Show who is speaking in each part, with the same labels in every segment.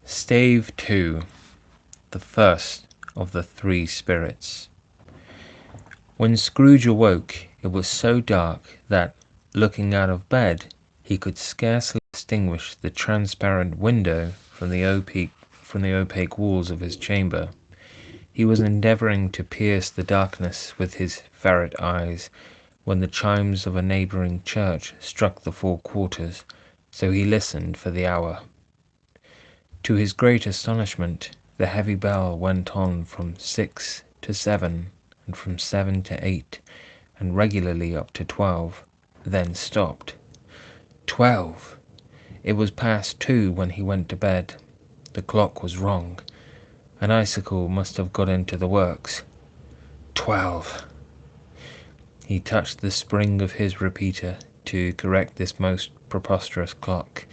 Speaker 1: Stave 2. The first of the three spirits. When Scrooge awoke, it was so dark that, looking out of bed, he could scarcely distinguish the transparent window from the opaque walls of his chamber. He was endeavouring to pierce the darkness with his ferret eyes, when the chimes of a neighbouring church struck the 4 quarters, so he listened for the hour. To his great astonishment, the heavy bell went on from 6 to 7, and from 7 to 8, and regularly up to 12, then stopped. 12! It was past 2 when he went to bed. The clock was wrong. An icicle must have got into the works. 12! He touched the spring of his repeater to correct this most preposterous clock.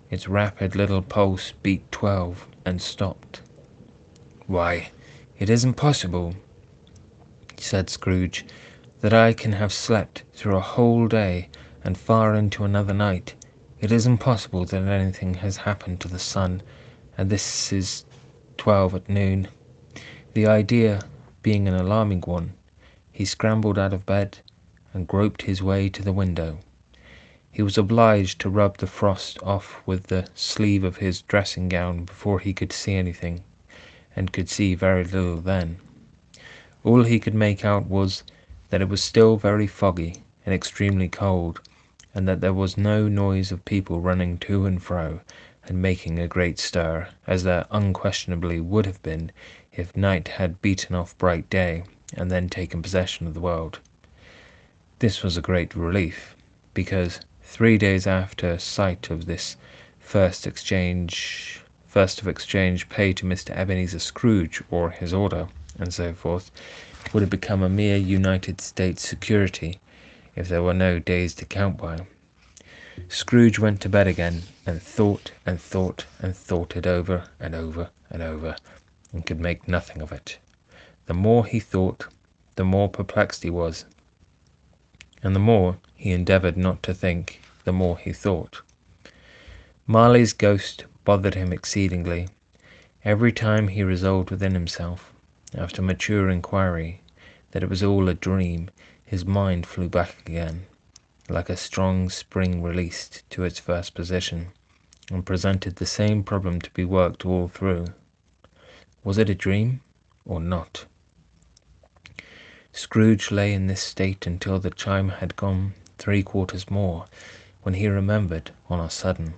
Speaker 1: Its rapid little pulse beat 12 and stopped. "Why, it isn't possible," said Scrooge, "that I can have slept through a whole day and far into another night. It isn't possible that anything has happened to the sun, and this is 12 at noon." The idea being an alarming one, he scrambled out of bed and groped his way to the window. He was obliged to rub the frost off with the sleeve of his dressing gown before he could see anything, and could see very little then. All he could make out was that it was still very foggy and extremely cold, and that there was no noise of people running to and fro and making a great stir, as there unquestionably would have been if night had beaten off bright day and then taken possession of the world. This was a great relief, because 3 days after sight of this first of exchange paid to Mr. Ebenezer Scrooge, or his order, and so forth, would have become a mere United States security if there were no days to count by. Scrooge went to bed again, and thought and thought and thought it over and over and over, and could make nothing of it. The more he thought, the more perplexed he was, and the more he endeavoured not to think, the more he thought. Marley's ghost bothered him exceedingly. Every time he resolved within himself, after mature inquiry, that it was all a dream, his mind flew back again, like a strong spring released, to its first position, and presented the same problem to be worked all through. Was it a dream or not? Scrooge lay in this state until the chime had gone 3 quarters more, when he remembered, on a sudden,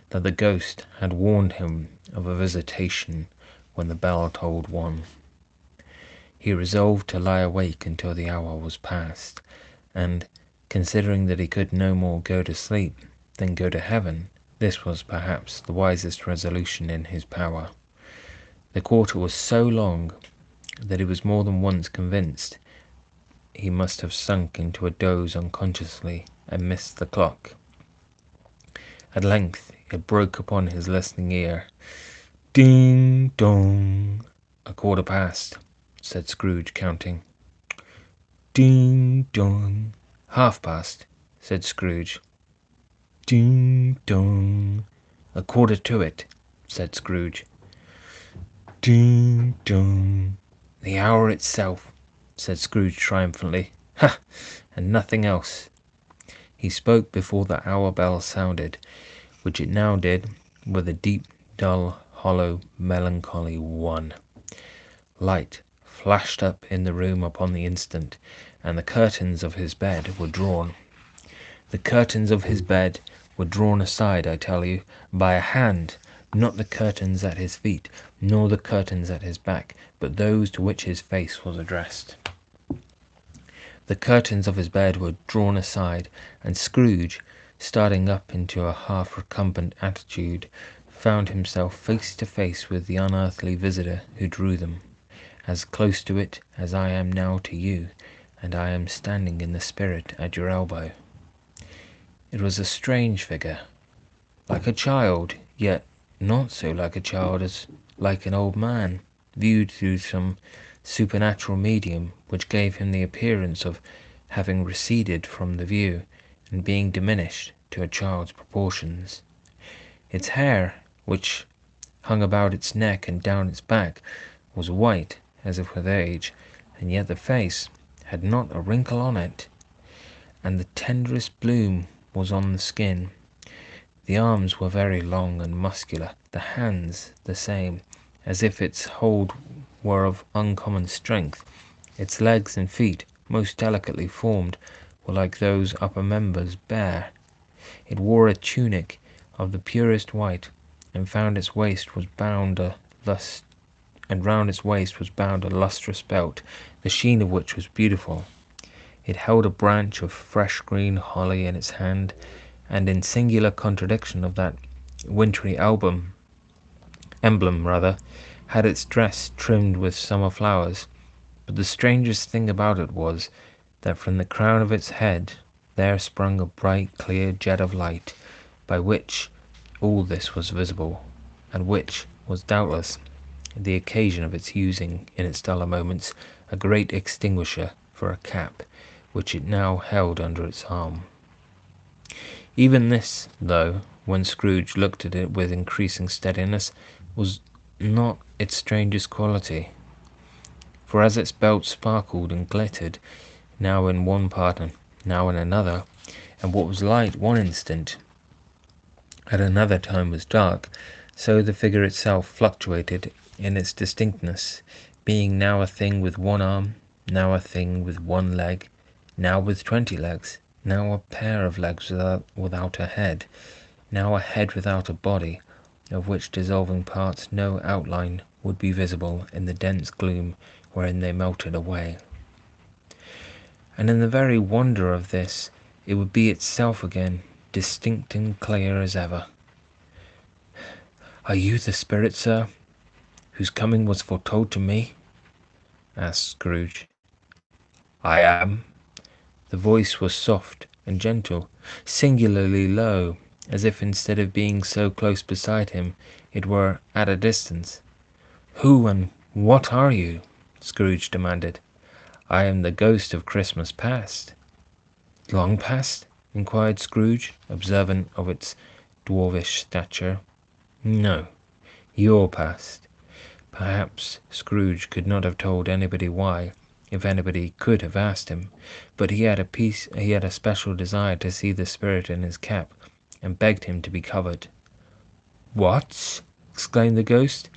Speaker 1: that the ghost had warned him of a visitation when the bell tolled 1. He resolved to lie awake until the hour was past, and, considering that he could no more go to sleep than go to heaven, this was perhaps the wisest resolution in his power. The quarter was so long that he was more than once convinced he must have sunk into a doze unconsciously and missed the clock. At length it broke upon his listening ear. "Ding dong! 1/4 past," said Scrooge, counting. "Ding dong! 1/2 past," said Scrooge. "Ding dong! 1/4 to it," said Scrooge. "Ding dong! The hour itself," said Scrooge triumphantly. "Ha! And nothing else." He spoke before the hour bell sounded, which it now did, with a deep, dull, hollow, melancholy 1. Light flashed up in the room upon the instant, and the curtains of his bed were drawn. The curtains of his bed were drawn aside, I tell you, by a hand, not the curtains at his feet, nor the curtains at his back, but those to which his face was addressed. The curtains of his bed were drawn aside, and Scrooge, starting up into a half-recumbent attitude, found himself face to face with the unearthly visitor who drew them, as close to it as I am now to you, and I am standing in the spirit at your elbow. It was a strange figure, like a child, yet not so like a child as like an old man, viewed through some supernatural medium which gave him the appearance of having receded from the view and being diminished to a child's proportions. Its hair, which hung about its neck and down its back, was white as if with age, and yet the face had not a wrinkle on it, and the tenderest bloom was on the skin. The arms were very long and muscular, the hands the same, as if its hold were of uncommon strength. Its legs and feet, most delicately formed, were like those upper members bare. It wore a tunic of the purest white, and round its waist was bound a lustrous belt, the sheen of which was beautiful. It held a branch of fresh green holly in its hand, and in singular contradiction of that wintry emblem, had its dress trimmed with summer flowers. But the strangest thing about it was, that from the crown of its head there sprung a bright clear jet of light, by which all this was visible, and which was doubtless the occasion of its using, in its duller moments, a great extinguisher for a cap, which it now held under its arm. Even this, though, when Scrooge looked at it with increasing steadiness, was not its strangest quality. For as its belt sparkled and glittered, now in one part and now in another, and what was light one instant, at another time was dark, so the figure itself fluctuated in its distinctness, being now a thing with one arm, now a thing with one leg, now with 20 legs, now a pair of legs without a head, now a head without a body, of which dissolving parts no outline would be visible in the dense gloom wherein they melted away. And in the very wonder of this, it would be itself again, distinct and clear as ever. "Are you the spirit, sir, whose coming was foretold to me?" asked Scrooge. "I am." The voice was soft and gentle, singularly low, as if instead of being so close beside him, it were at a distance. "Who and what are you?" Scrooge demanded. "I am the ghost of Christmas past." "Long past?" inquired Scrooge, observant of its dwarfish stature. "No, your past." Perhaps Scrooge could not have told anybody why, if anybody could have asked him, but he had a special desire to see the spirit in his cap, and begged him to be covered. "What?" exclaimed the ghost.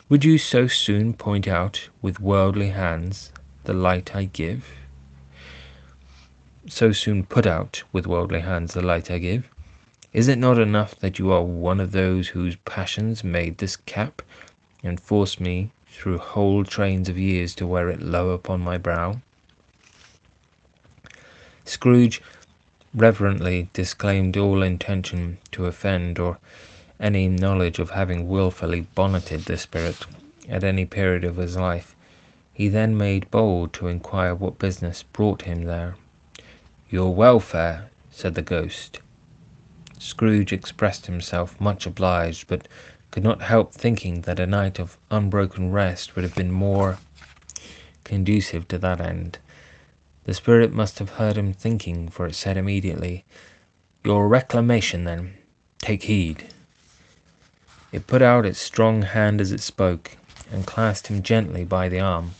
Speaker 1: "Would you so soon point out with worldly hands the light I give?" "So soon put out with worldly hands the light I give? Is it not enough that you are one of those whose passions made this cap, and forced me through whole trains of years to wear it low upon my brow?" Scrooge reverently disclaimed all intention to offend, or any knowledge of having wilfully bonneted the spirit at any period of his life. He then made bold to inquire what business brought him there. "Your welfare," said the ghost. Scrooge expressed himself much obliged, but could not help thinking that a night of unbroken rest would have been more conducive to that end. The spirit must have heard him thinking, for it said immediately, "Your reclamation, then. Take heed." It put out its strong hand as it spoke, and clasped him gently by the arm.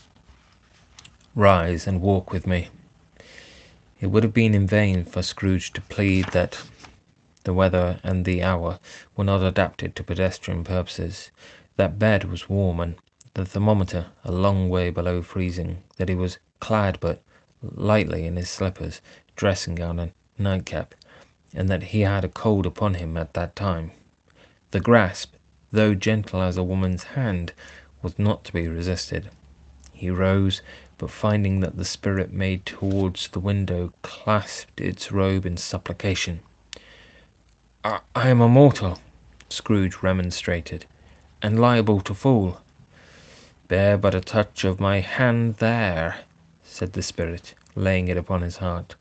Speaker 1: "Rise and walk with me." It would have been in vain for Scrooge to plead that the weather and the hour were not adapted to pedestrian purposes, that bed was warm, and the thermometer a long way below freezing, that he was clad but lightly in his slippers, dressing gown, and nightcap, and that he had a cold upon him at that time. The grasp, though gentle as a woman's hand, was not to be resisted. He rose, but finding that the spirit made towards the window, clasped its robe in supplication. I am a mortal," Scrooge remonstrated, "and liable to fall." "Bear but a touch of my hand there," said the spirit, laying it upon his heart,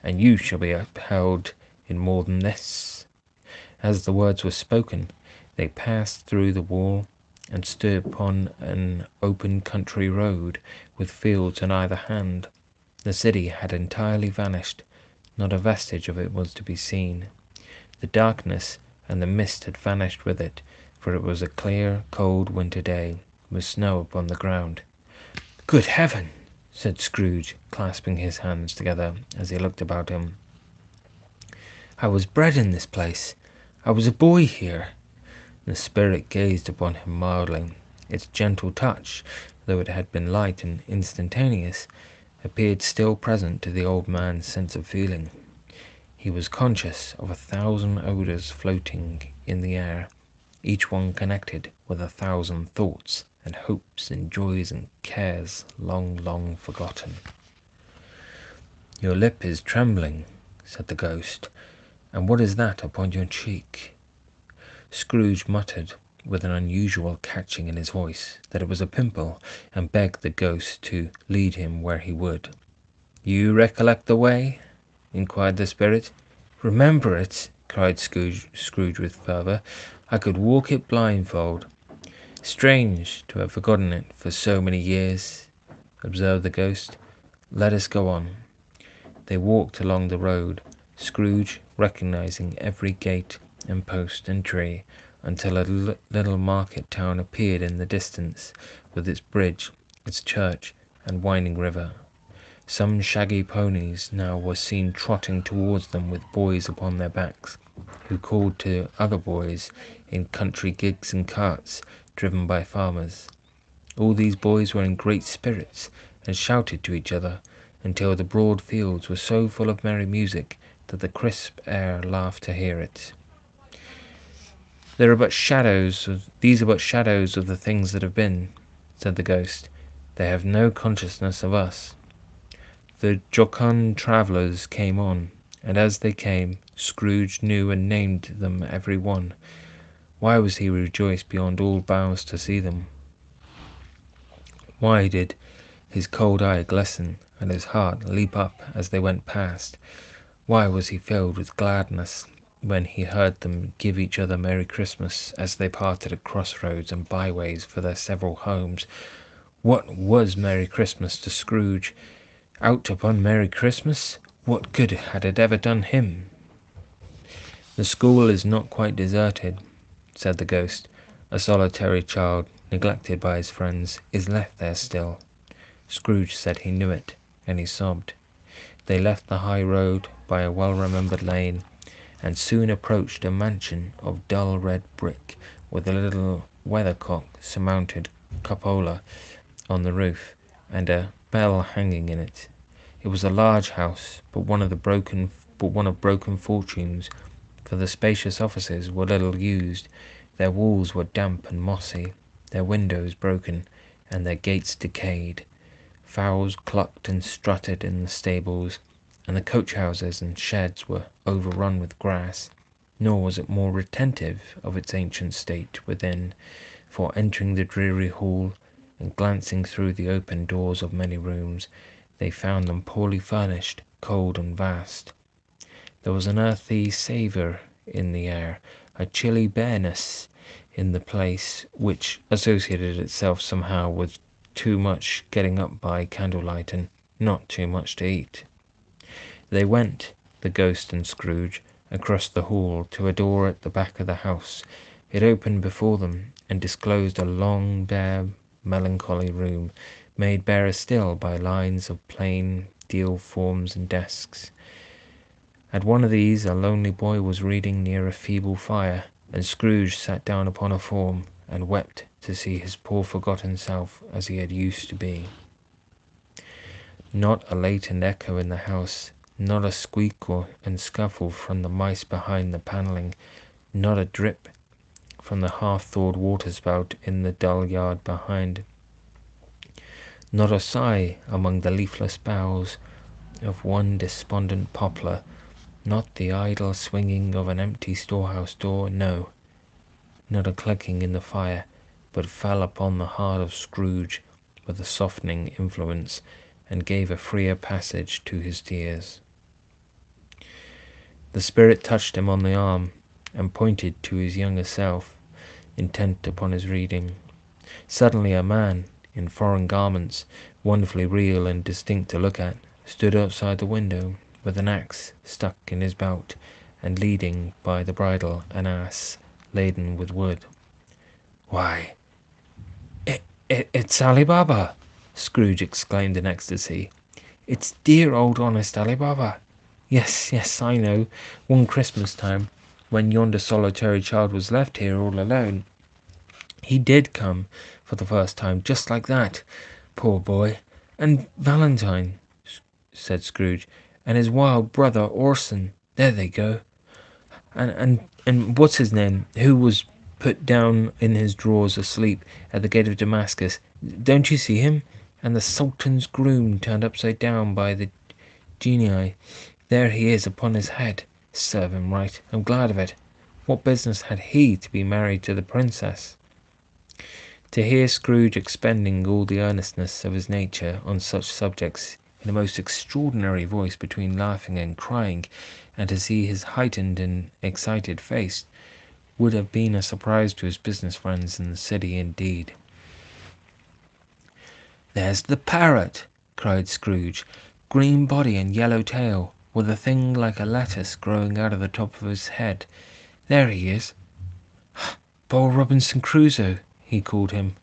Speaker 1: "and you shall be upheld in more than this." As the words were spoken, they passed through the wall, and stood upon an open country road, with fields on either hand. The city had entirely vanished. Not a vestige of it was to be seen. The darkness and the mist had vanished with it, for it was a clear, cold winter day, with snow upon the ground. "Good heaven!" said Scrooge, clasping his hands together as he looked about him. "I was bred in this place. I was a boy here." The spirit gazed upon him mildly. Its gentle touch, though it had been light and instantaneous, appeared still present to the old man's sense of feeling. He was conscious of 1,000 odours floating in the air, each one connected with 1,000 thoughts and hopes and joys and cares long, long forgotten. "Your lip is trembling," said the ghost, "and what is that upon your cheek?" Scrooge muttered, with an unusual catching in his voice, that it was a pimple, and begged the ghost to lead him where he would. "You recollect the way?" inquired the spirit. "Remember it!" cried Scrooge with fervour. "I could walk it blindfold." "Strange to have forgotten it for so many years," observed the ghost. "Let us go on." They walked along the road, Scrooge recognizing every gate and post and tree, until a little market town appeared in the distance, with its bridge, its church, and winding river. Some shaggy ponies now were seen trotting towards them with boys upon their backs, who called to other boys in country gigs and carts, driven by farmers. All these boys were in great spirits, and shouted to each other, until the broad fields were so full of merry music that the crisp air laughed to hear it. These are but shadows of the things that have been," said the ghost. "They have no consciousness of us." The jocund travellers came on, and as they came, Scrooge knew and named them every one. Why was he rejoiced beyond all bounds to see them? Why did his cold eye glisten, and his heart leap up as they went past? Why was he filled with gladness when he heard them give each other Merry Christmas as they parted at crossroads and byways for their several homes? What was Merry Christmas to Scrooge? Out upon Merry Christmas? What good had it ever done him? "The school is not quite deserted," said the ghost. "A solitary child, neglected by his friends, is left there still." Scrooge said he knew it, and he sobbed. They left the high road by a well-remembered lane, and soon approached a mansion of dull red brick, with a little weathercock-surmounted cupola on the roof, and a bell hanging in it. It was a large house, but one of broken fortunes, for the spacious offices were little used. Their walls were damp and mossy, their windows broken, and their gates decayed. Fowls clucked and strutted in the stables, and the coach-houses and sheds were overrun with grass. Nor was it more retentive of its ancient state within, for entering the dreary hall, and glancing through the open doors of many rooms, they found them poorly furnished, cold and vast. There was an earthy savour in the air, a chilly bareness in the place, which associated itself somehow with too much getting up by candlelight and not too much to eat. They went, the ghost and Scrooge, across the hall to a door at the back of the house. It opened before them, and disclosed a long, bare, melancholy room, made barer still by lines of plain deal forms and desks. At one of these a lonely boy was reading near a feeble fire, and Scrooge sat down upon a form, and wept to see his poor forgotten self as he had used to be. Not a latent echo in the house, not a squeak and scuffle from the mice behind the panelling, not a drip from the half-thawed waterspout in the dull yard behind, not a sigh among the leafless boughs of one despondent poplar, not the idle swinging of an empty storehouse door, no, not a clicking in the fire, but fell upon the heart of Scrooge with a softening influence, and gave a freer passage to his tears. The spirit touched him on the arm, and pointed to his younger self, intent upon his reading. Suddenly a man, in foreign garments, wonderfully real and distinct to look at, stood outside the window, with an axe stuck in his belt, and leading by the bridle an ass laden with wood. "Why, it's Ali Baba!" Scrooge exclaimed in ecstasy. "It's dear old honest Ali Baba! Yes, yes, I know. One Christmas time, when yonder solitary child was left here all alone, he did come for the first time, just like that. Poor boy! And Valentine," said Scrooge, "and his wild brother Orson. There they go. And what's his name, who was put down in his drawers asleep at the gate of Damascus? Don't you see him? And the Sultan's groom turned upside down by the genii. There he is upon his head. Serve him right. I'm glad of it. What business had he to be married to the princess?" To hear Scrooge expending all the earnestness of his nature on such subjects in a most extraordinary voice between laughing and crying, and to see his heightened and excited face, would have been a surprise to his business friends in the city indeed. "There's the parrot!" cried Scrooge. "Green body and yellow tail, with a thing like a lettuce growing out of the top of his head. There he is. Poor Robinson Crusoe!" he called him,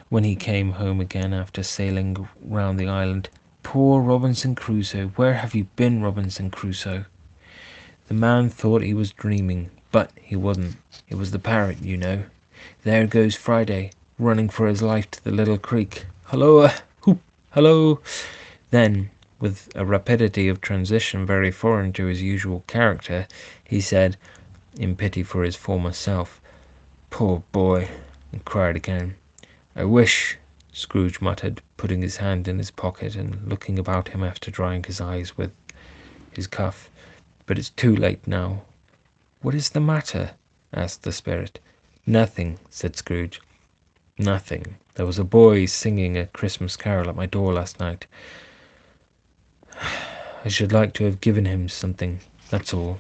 Speaker 1: when he came home again after sailing round the island. "Poor Robinson Crusoe! Where have you been, Robinson Crusoe?" The man thought he was dreaming, but he wasn't. It was the parrot, you know. There goes Friday, running for his life to the little creek. Halloa! Hoop! Hallo! Then, with a rapidity of transition very foreign to his usual character, he said, in pity for his former self, "Poor boy!" and cried again. "I wish," Scrooge muttered, putting his hand in his pocket and looking about him after drying his eyes with his cuff, "but it's too late now." "What is the matter?" asked the spirit. "Nothing," said Scrooge. "Nothing. There was a boy singing a Christmas carol at my door last night. I should like to have given him something, that's all."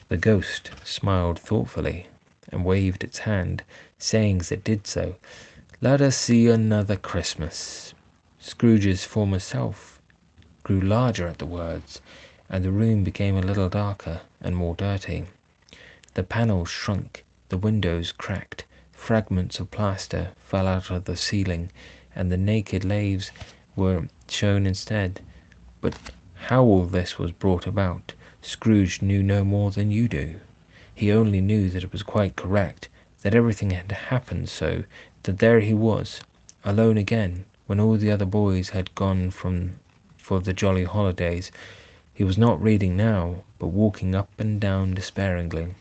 Speaker 1: The ghost smiled thoughtfully, and waved its hand, saying as it did so, "Let us see another Christmas." Scrooge's former self grew larger at the words, and the room became a little darker and more dirty. The panels shrunk, the windows cracked, fragments of plaster fell out of the ceiling, and the naked leaves were shown instead. But how all this was brought about, Scrooge knew no more than you do. He only knew that it was quite correct, that everything had happened so, that there he was, alone again, when all the other boys had gone for the jolly holidays. He was not reading now, but walking up and down despairingly.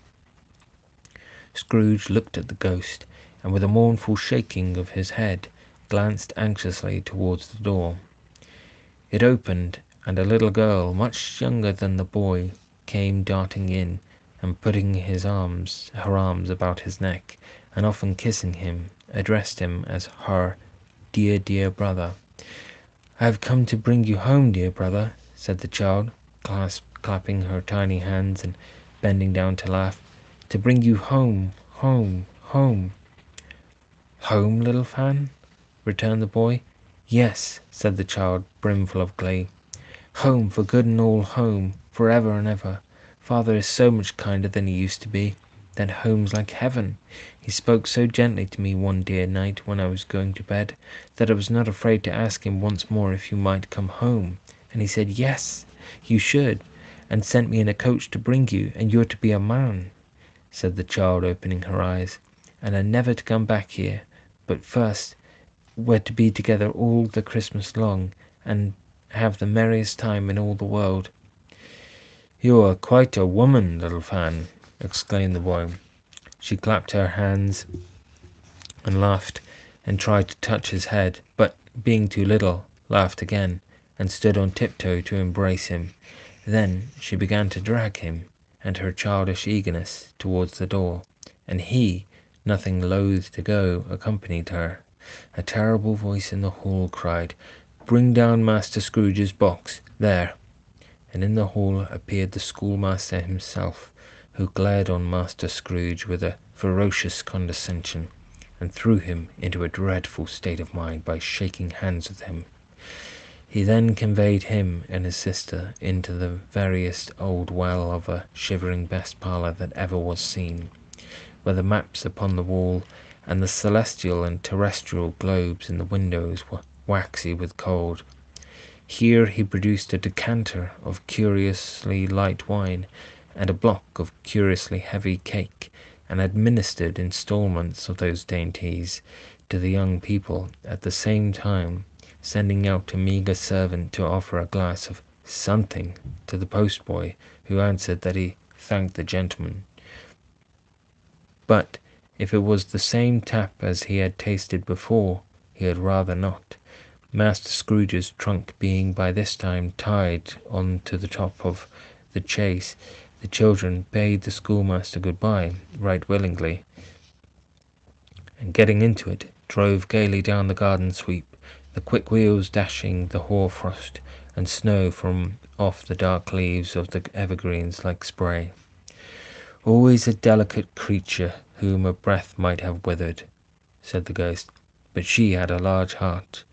Speaker 1: Scrooge looked at the ghost, and with a mournful shaking of his head, glanced anxiously towards the door. It opened, and a little girl, much younger than the boy, came darting in, and putting her arms about his neck, and often kissing him, addressed him as her dear, dear brother. "I have come to bring you home, dear brother," said the child, clapping her tiny hands and bending down to laugh. "To bring you home, home, home." "Home, little Fan?" returned the boy. "Yes," said the child, brimful of glee. "Home, for good and all, home, for ever and ever. Father is so much kinder than he used to be. Then home's like heaven. He spoke so gently to me one dear night when I was going to bed, that I was not afraid to ask him once more if you might come home. And he said, 'Yes, you should,' and sent me in a coach to bring you, and you're to be a man," said the child, opening her eyes, "and are never to come back here, but first we're to be together all the Christmas long, and have the merriest time in all the world." "You are quite a woman, little Fan," exclaimed the boy. She clapped her hands and laughed, and tried to touch his head, but, being too little, laughed again, and stood on tiptoe to embrace him. Then she began to drag him, and her childish eagerness, towards the door, and he, nothing loath to go, accompanied her. A terrible voice in the hall cried, "Bring down Master Scrooge's box, there!" And in the hall appeared the schoolmaster himself, who glared on Master Scrooge with a ferocious condescension, and threw him into a dreadful state of mind by shaking hands with him. He then conveyed him and his sister into the veriest old well of a shivering best parlour that ever was seen, where the maps upon the wall and the celestial and terrestrial globes in the windows were waxy with cold. Here he produced a decanter of curiously light wine and a block of curiously heavy cake, and administered instalments of those dainties to the young people, at the same time sending out a meagre servant to offer a glass of something to the postboy, who answered that he thanked the gentleman, but if it was the same tap as he had tasted before, he had rather not. Master Scrooge's trunk being by this time tied on to the top of the chaise, the children bade the schoolmaster good-bye right willingly, and getting into it, drove gaily down the garden sweep, the quick wheels dashing the hoar-frost and snow from off the dark leaves of the evergreens like spray. "Always a delicate creature whom a breath might have withered," said the ghost, "but she had a large heart."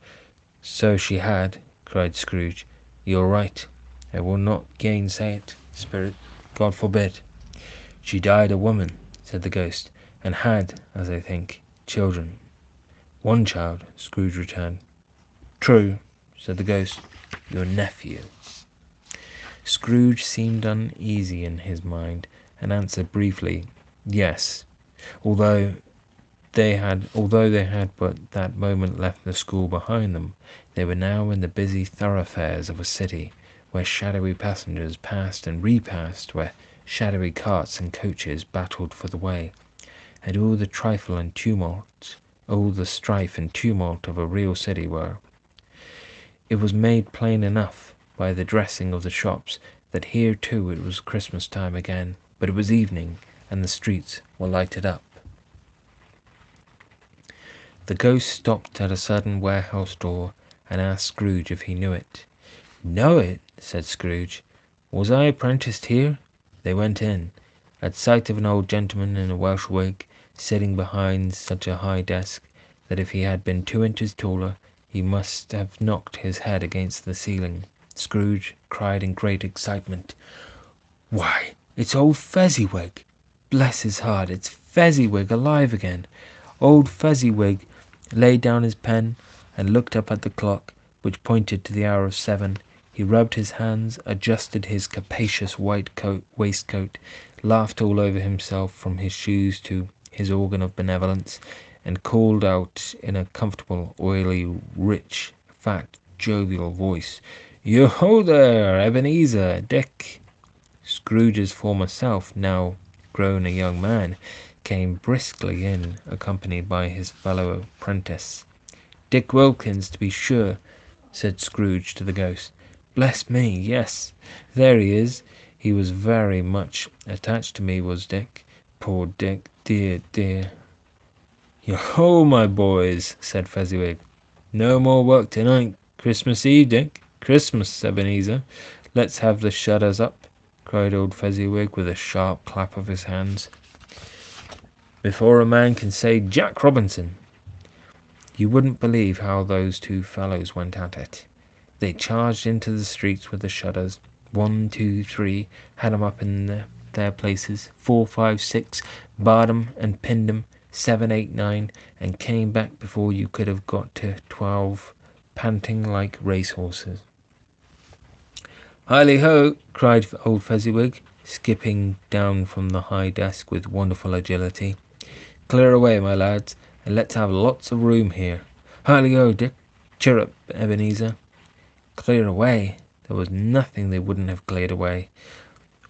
Speaker 1: "So she had," cried Scrooge. "You're right. I will not gainsay it, Spirit. God forbid." "She died a woman," said the ghost, "and had, as I think, children." "One child," Scrooge returned. "True," said the ghost. "Your nephew." Scrooge seemed uneasy in his mind, and answered briefly, "Yes," although they had but that moment left the school behind them. They were now in the busy thoroughfares of a city, where shadowy passengers passed and repassed, where shadowy carts and coaches battled for the way, and all the strife and tumult of a real city were. It was made plain enough by the dressing of the shops that here too it was Christmas time again, but it was evening, and the streets were lighted up. The ghost stopped at a certain warehouse door, and asked Scrooge if he knew it. "Know it?" said Scrooge. "Was I apprenticed here?" They went in. At sight of an old gentleman in a Welsh wig, sitting behind such a high desk that if he had been 2 inches taller he must have knocked his head against the ceiling, Scrooge cried in great excitement, "Why, it's old Fezziwig! Bless his heart, it's Fezziwig alive again!" Old Fezziwig laid down his pen and looked up at the clock, which pointed to the hour of 7. He rubbed his hands, adjusted his capacious white waistcoat, laughed all over himself from his shoes to his organ of benevolence, and called out in a comfortable, oily, rich, fat, jovial voice, "Yo-ho there, Ebenezer, Dick!" Scrooge's former self, now grown a young man, came briskly in, accompanied by his fellow apprentice. "Dick Wilkins, to be sure," said Scrooge to the ghost. "Bless me, yes, there he is. He was very much attached to me, was Dick. Poor Dick, dear, dear." "Yo-ho, my boys," said Fezziwig. "No more work tonight. Christmas Eve, Dick. Christmas, Ebenezer. Let's have the shutters up," cried old Fezziwig with a sharp clap of his hands, "before a man can say Jack Robinson." You wouldn't believe how those two fellows went at it. They charged into the streets with the shutters. 1, 2, 3, had 'em up in their places. 4, 5, 6, barred 'em and pinned 'em. 7, 8, 9, and came back before you could have got to 12, panting like racehorses. "Hiley-ho!" cried old Fezziwig, skipping down from the high desk with wonderful agility. "Clear away, my lads, and let's have lots of room here. Hiley-ho, Dick! Chirrup, Ebenezer!" Clear away! There was nothing they wouldn't have cleared away,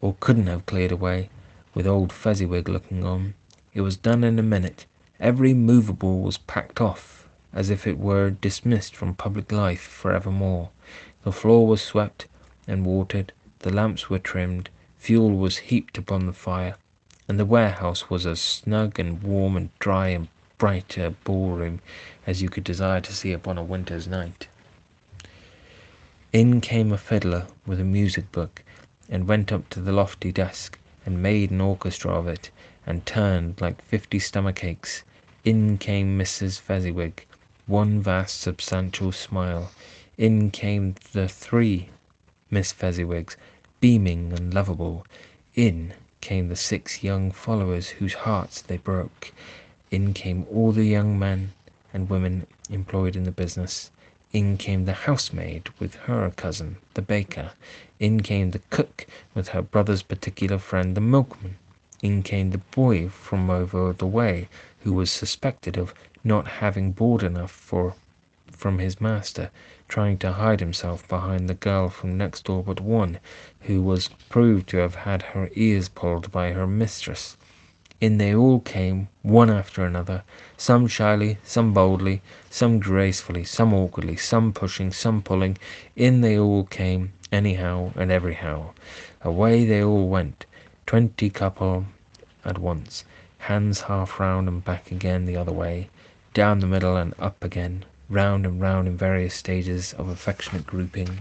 Speaker 1: or couldn't have cleared away, with old Fezziwig looking on. It was done in a minute. Every movable was packed off, as if it were dismissed from public life for evermore. The floor was swept and watered, the lamps were trimmed, fuel was heaped upon the fire, and the warehouse was as snug and warm and dry and bright a ballroom as you could desire to see upon a winter's night. In came a fiddler with a music book, and went up to the lofty desk, and made an orchestra of it, and turned like 50 stomachaches. In came Mrs. Fezziwig, one vast substantial smile. In came the 3 Miss Fezziwigs, beaming and lovable. In came the 6 young followers whose hearts they broke. In came all the young men and women employed in the business. In came the housemaid with her cousin, the baker. In came the cook with her brother's particular friend, the milkman. In came the boy from over the way, who was suspected of not having board enough from his master, trying to hide himself behind the girl from next door but one, who was proved to have had her ears pulled by her mistress. In they all came, one after another, some shyly, some boldly, some gracefully, some awkwardly, some pushing, some pulling. In they all came, anyhow and everyhow. Away they all went, 20 couple at once, hands half round and back again the other way, down the middle and up again, round and round in various stages of affectionate grouping.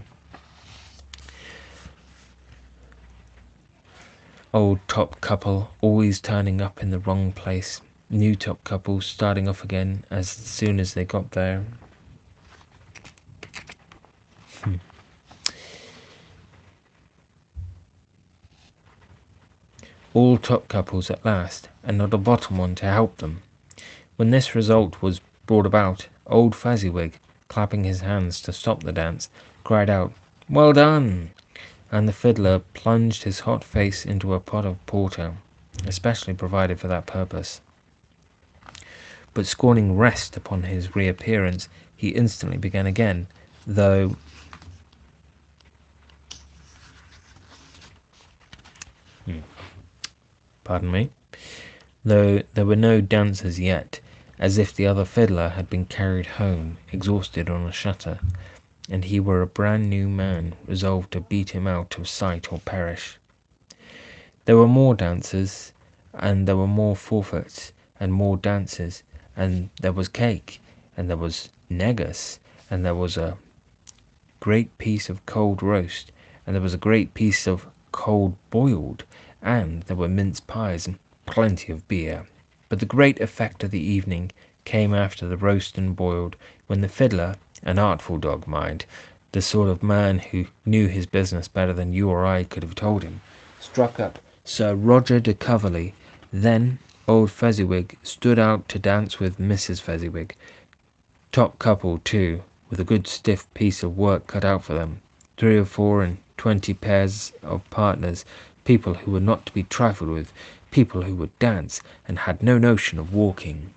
Speaker 1: Old top couple always turning up in the wrong place. New top couple starting off again as soon as they got there. All top couples at last, and not a bottom one to help them. When this result was brought about, old Fezziwig, clapping his hands to stop the dance, cried out, "Well done!" and the fiddler plunged his hot face into a pot of porter, especially provided for that purpose. But scorning rest upon his reappearance, he instantly began again, though though there were no dancers yet, as if the other fiddler had been carried home exhausted on a shutter, and he were a brand new man, resolved to beat him out of sight or perish. There were more dancers, and there were more forfeits, and more dances, and there was cake, and there was negus, and there was a great piece of cold roast, and there was a great piece of cold boiled, and there were mince pies and plenty of beer. But the great effect of the evening came after the roast and boiled, when the fiddler, an artful dog, mind, the sort of man who knew his business better than you or I could have told him, struck up Sir Roger de Coverley. Then old Fezziwig stood out to dance with Mrs. Fezziwig, top couple too, with a good stiff piece of work cut out for them, 3 or 4 and 20 pairs of partners, people who were not to be trifled with, people who would dance and had no notion of walking.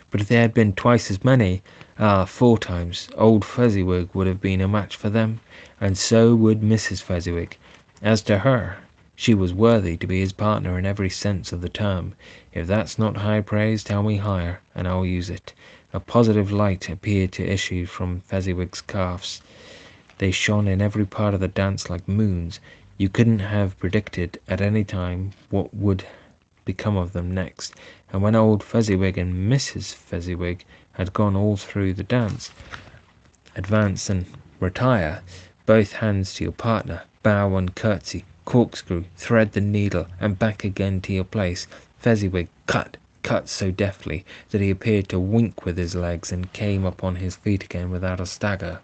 Speaker 1: But if there had been twice as many, 4 times, old Fezziwig would have been a match for them, and so would Mrs. Fezziwig. As to her, she was worthy to be his partner in every sense of the term. If that's not high praise, tell me higher, and I'll use it. A positive light appeared to issue from Fezziwig's calves. They shone in every part of the dance like moons. You couldn't have predicted at any time what would become of them next, and when old Fezziwig and Mrs. Fezziwig had gone all through the dance, advance and retire, both hands to your partner, bow and curtsy, corkscrew, thread the needle, and back again to your place, Fezziwig cut so deftly that he appeared to wink with his legs and came upon his feet again without a stagger.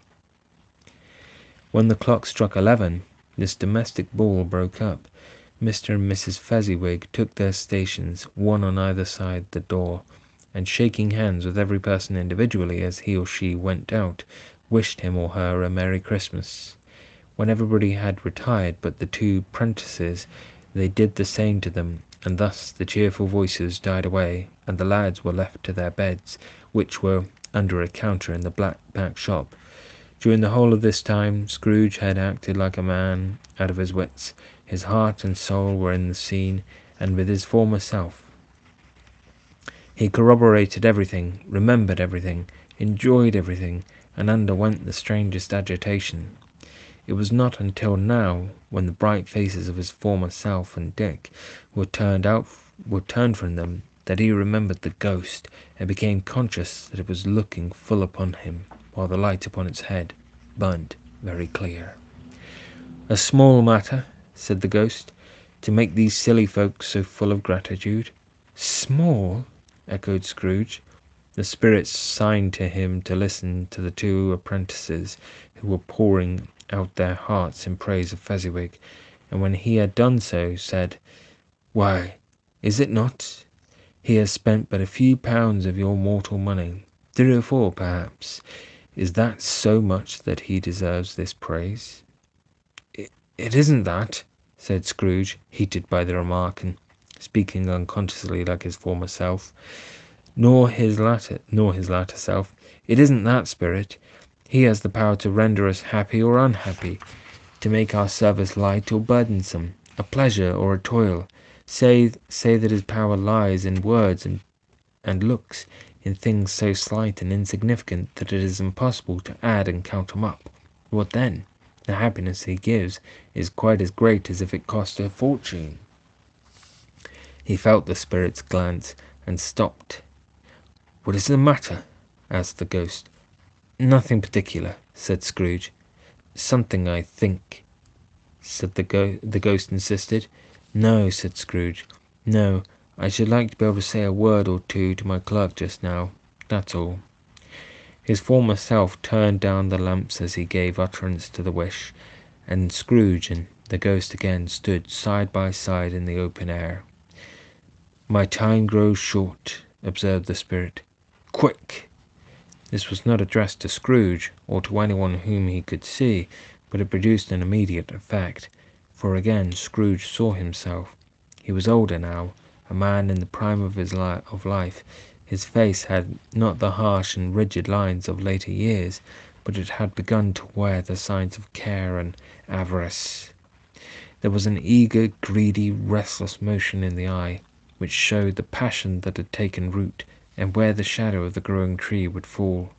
Speaker 1: When the clock struck 11, this domestic ball broke up. Mr. and Mrs. Fezziwig took their stations, one on either side the door, and shaking hands with every person individually as he or she went out, wished him or her a Merry Christmas. When everybody had retired but the 2 prentices, they did the same to them, and thus the cheerful voices died away, and the lads were left to their beds, which were under a counter in the back shop. During the whole of this time, Scrooge had acted like a man out of his wits. His heart and soul were in the scene, and with his former self. He corroborated everything, remembered everything, enjoyed everything, and underwent the strangest agitation. It was not until now, when the bright faces of his former self and Dick were turned from them, that he remembered the ghost, and became conscious that it was looking full upon him, while the light upon its head burnt very clear. "A small matter," said the ghost, "to make these silly folks so full of gratitude." "Small?" echoed Scrooge. The spirits signed to him to listen to the 2 apprentices, who were pouring out their hearts in praise of Fezziwig, and when he had done so, said, "Why, is it not? He has spent but a few pounds of your mortal money, 3 or 4 perhaps. Is that so much that he deserves this praise?" It isn't that," said Scrooge, heated by the remark, and speaking unconsciously like his former self, nor his latter self. "It isn't that, Spirit. He has the power to render us happy or unhappy, to make our service light or burdensome, a pleasure or a toil. Say that his power lies in words and looks, in things so slight and insignificant that it is impossible to add and count them up. What then? The happiness he gives is quite as great as if it cost a fortune." He felt the Spirit's glance and stopped. "What is the matter?" asked the ghost. "Nothing particular," said Scrooge. "Something, I think," said the ghost insisted. "No," said Scrooge. "No, I should like to be able to say a word or two to my clerk just now. That's all." His former self turned down the lamps as he gave utterance to the wish, and Scrooge and the ghost again stood side by side in the open air. "My time grows short," observed the Spirit. "Quick!" This was not addressed to Scrooge, or to anyone whom he could see, but it produced an immediate effect, for again Scrooge saw himself. He was older now, a man in the prime of his life. His face had not the harsh and rigid lines of later years, but it had begun to wear the signs of care and avarice. There was an eager, greedy, restless motion in the eye, which showed the passion that had taken root, and where the shadow of the growing tree would fall.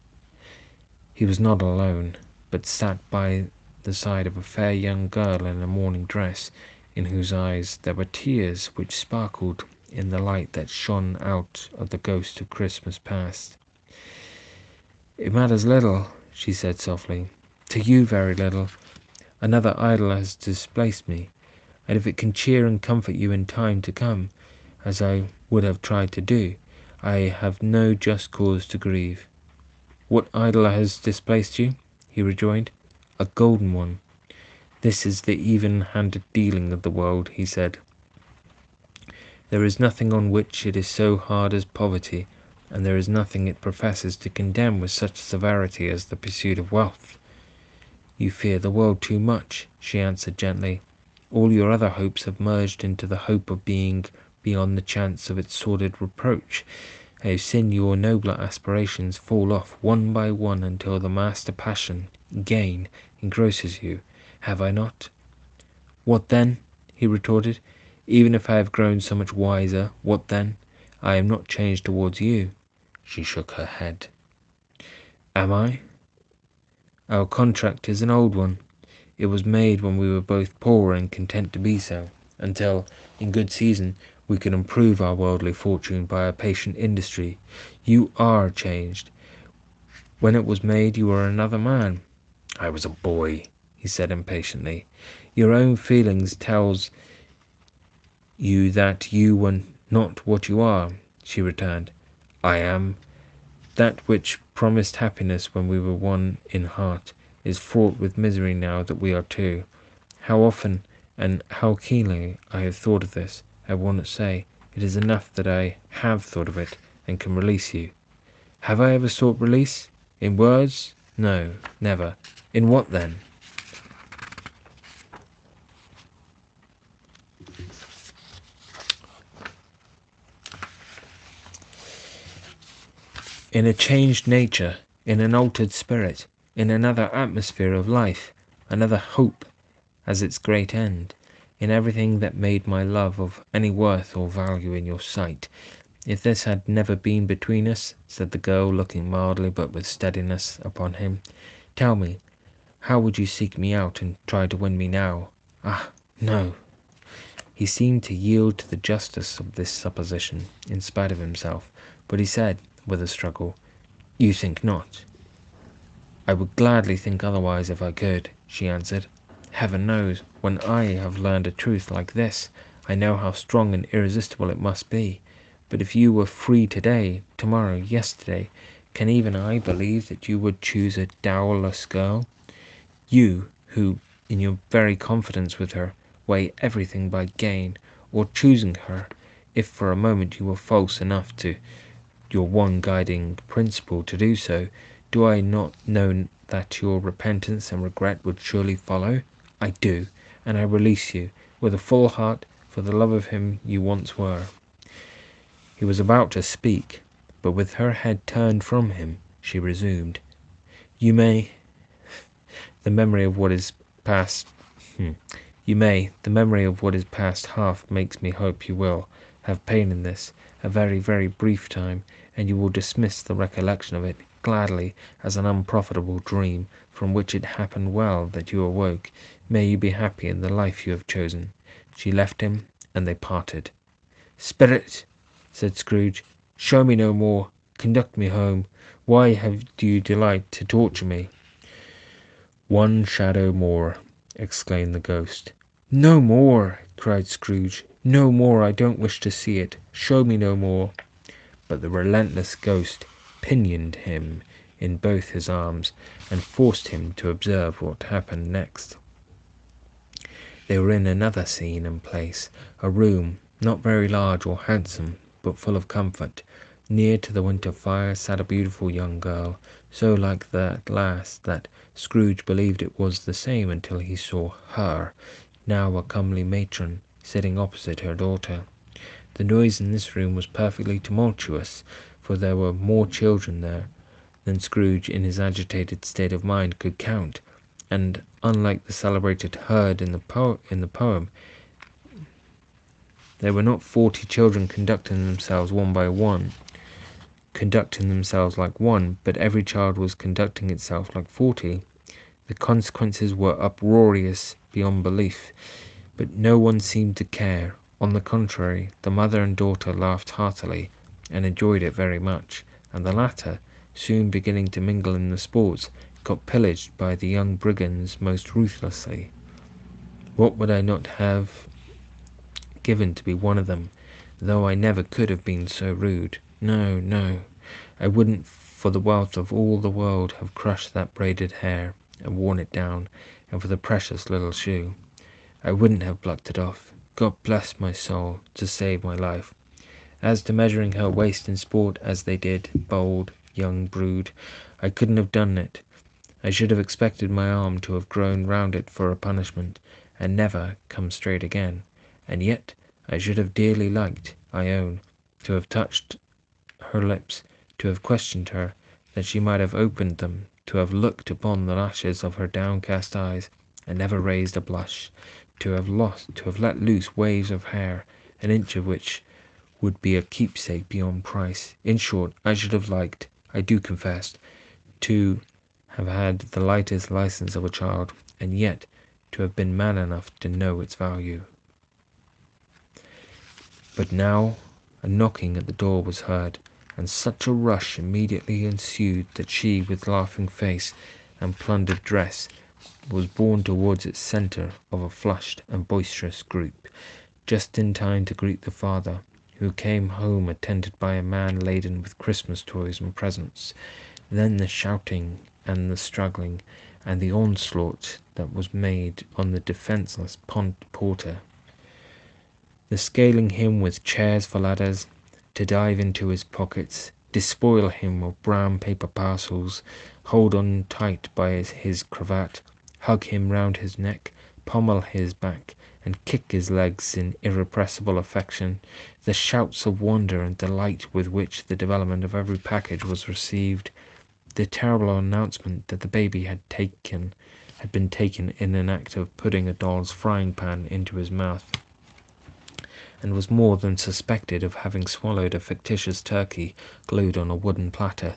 Speaker 1: He was not alone, but sat by the side of a fair young girl in a morning dress, in whose eyes there were tears which sparkled in the light that shone out of the ghost of Christmas past. "It matters little," she said softly. "To you very little. Another idol has displaced me, and if it can cheer and comfort you in time to come, as I would have tried to do, I have no just cause to grieve." "What idol has displaced you?" he rejoined. "A golden one. This is the even-handed dealing of the world," he said. "There is nothing on which it is so hard as poverty, and there is nothing it professes to condemn with such severity as the pursuit of wealth." "You fear the world too much," she answered gently. "All your other hopes have merged into the hope of being beyond the chance of its sordid reproach. I have seen your nobler aspirations fall off one by one until the master passion, gain, engrosses you. Have I not?" "What then?" he retorted. "Even if I have grown so much wiser, what then? I am not changed towards you." She shook her head. "Am I? Our contract is an old one. It was made when we were both poor and content to be so, until, in good season, we could improve our worldly fortune by our patient industry. You are changed. When it was made, you were another man." "I was a boy," he said impatiently. "Your own feelings tells you that you were not what you are," she returned. "I am. That which promised happiness when we were one in heart is fraught with misery now that we are two. How often and how keenly I have thought of this, I will not say. It is enough that I have thought of it, and can release you. Have I ever sought release? In words? No, never. In what then?" "In a changed nature, in an altered spirit, in another atmosphere of life, another hope as its great end, in everything that made my love of any worth or value in your sight. If this had never been between us," said the girl, looking mildly but with steadiness upon him, "tell me, how would you seek me out and try to win me now?" "Ah, no." He seemed to yield to the justice of this supposition, in spite of himself, but he said, with a struggle, "You think not?" "I would gladly think otherwise if I could," she answered. "Heaven knows, when I have learned a truth like this, I know how strong and irresistible it must be. But if you were free today, tomorrow, yesterday, can even I believe that you would choose a dowerless girl? You, who, in your very confidence with her, weigh everything by gain, or choosing her, if for a moment you were false enough to your one guiding principle to do so, do I not know that your repentance and regret would surely follow? I do, and I release you, with a full heart, for the love of him you once were. He was about to speak, but with her head turned from him, she resumed, You may, the memory of what is past, the memory of what is past half makes me hope you will have pain in this, a very, very brief time, and you will dismiss the recollection of it gladly as an unprofitable dream, from which it happened well that you awoke. May you be happy in the life you have chosen. She left him, and they parted. Spirit, said Scrooge, show me no more. Conduct me home. Why do you delight to torture me? One shadow more, exclaimed the ghost. No more, cried Scrooge. No more, I don't wish to see it. Show me no more. But the relentless ghost pinioned him in both his arms, and forced him to observe what happened next. They were in another scene and place, a room, not very large or handsome, but full of comfort. Near to the winter fire sat a beautiful young girl, so like that last that Scrooge believed it was the same until he saw her, now a comely matron, sitting opposite her daughter. The noise in this room was perfectly tumultuous, for there were more children there than Scrooge in his agitated state of mind could count, and unlike the celebrated herd in the poem, there were not 40 children conducting themselves like one, but every child was conducting itself like 40. The consequences were uproarious beyond belief, but no one seemed to care. On the contrary, the mother and daughter laughed heartily, and enjoyed it very much, and the latter, soon beginning to mingle in the sports, got pillaged by the young brigands most ruthlessly. What would I not have given to be one of them, though I never could have been so rude. No, no, I wouldn't for the wealth of all the world have crushed that braided hair, and worn it down, and for the precious little shoe, I wouldn't have plucked it off. God bless my soul, to save my life. As to measuring her waist in sport, as they did, bold young brood, I couldn't have done it. I should have expected my arm to have grown round it for a punishment, and never come straight again. And yet I should have dearly liked, I own, to have touched her lips, to have questioned her, that she might have opened them, to have looked upon the lashes of her downcast eyes, and never raised a blush, to have let loose waves of hair, an inch of which would be a keepsake beyond price. In short, I should have liked, I do confess, to have had the lightest license of a child, and yet to have been man enough to know its value. But now a knocking at the door was heard, and such a rush immediately ensued that she, with laughing face and plundered dress, was borne towards its centre of a flushed and boisterous group, just in time to greet the father, who came home attended by a man laden with Christmas toys and presents. Then the shouting and the struggling, and the onslaught that was made on the defenceless porter, the scaling him with chairs for ladders, to dive into his pockets, despoil him of brown paper parcels, hold on tight by his cravat, hug him round his neck, pommel his back, and kick his legs in irrepressible affection, the shouts of wonder and delight with which the development of every package was received, the terrible announcement that the baby had been taken in an act of putting a doll's frying pan into his mouth, and was more than suspected of having swallowed a fictitious turkey glued on a wooden platter.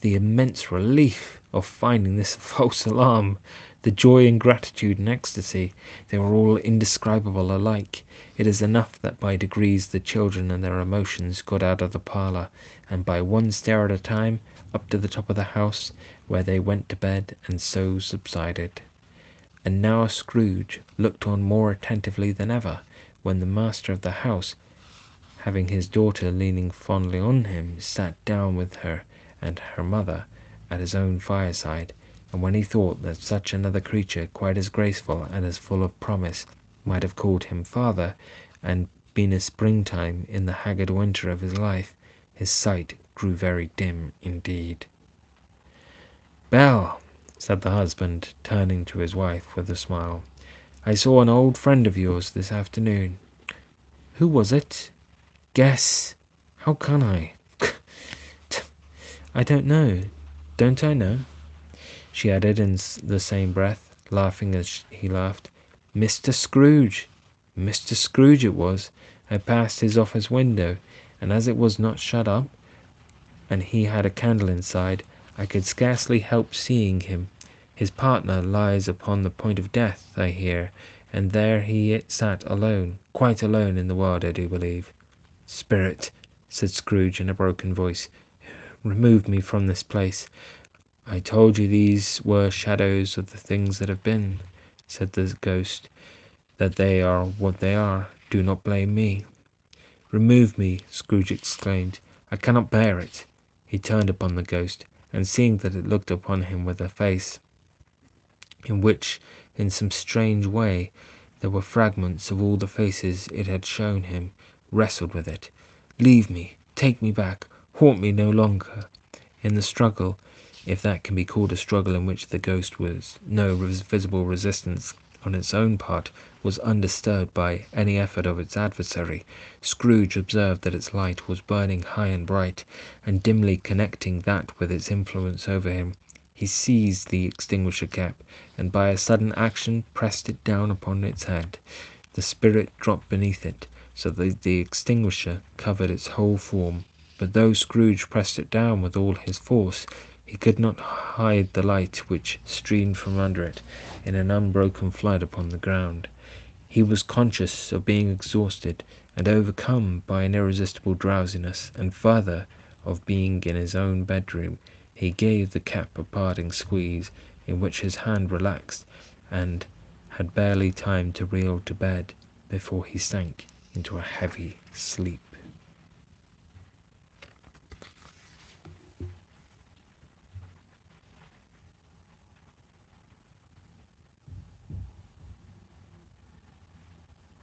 Speaker 1: The immense relief of finding this a false alarm, the joy and gratitude and ecstasy, they were all indescribable alike. It is enough that by degrees the children and their emotions got out of the parlour, and by one stair at a time, up to the top of the house, where they went to bed, and so subsided. And now Scrooge looked on more attentively than ever, when the master of the house, having his daughter leaning fondly on him, sat down with her and her mother at his own fireside, and when he thought that such another creature, quite as graceful and as full of promise, might have called him father, and been a springtime in the haggard winter of his life, his sight grew very dim indeed. "Belle," said the husband, turning to his wife with a smile, "I saw an old friend of yours this afternoon." "Who was it?" "Guess." "How can I?" "I don't know." "Don't I know?" she added in the same breath, laughing as he laughed. "Mr. Scrooge! Mr. Scrooge it was. I passed his office window, and as it was not shut up, and he had a candle inside, I could scarcely help seeing him. His partner lies upon the point of death, I hear, and there he sat alone, quite alone in the world, I do believe." "Spirit," said Scrooge in a broken voice, "remove me from this place." "I told you these were shadows of the things that have been," said the ghost, "that they are what they are. Do not blame me." "Remove me!" Scrooge exclaimed. "I cannot bear it." He turned upon the ghost, and seeing that it looked upon him with a face in which, in some strange way, there were fragments of all the faces it had shown him, wrestled with it. "Leave me! Take me back! Haunt me no longer!" In the struggle, if that can be called a struggle in which the ghost was no visible resistance on its own part was undisturbed by any effort of its adversary, Scrooge observed that its light was burning high and bright, and dimly connecting that with its influence over him, he seized the extinguisher cap, and by a sudden action pressed it down upon its head. The spirit dropped beneath it, so that the extinguisher covered its whole form, but though Scrooge pressed it down with all his force, he could not hide the light which streamed from under it in an unbroken flood upon the ground. He was conscious of being exhausted and overcome by an irresistible drowsiness, and further, of being in his own bedroom. He gave the cap a parting squeeze, in which his hand relaxed, and had barely time to reel to bed before he sank into a heavy sleep.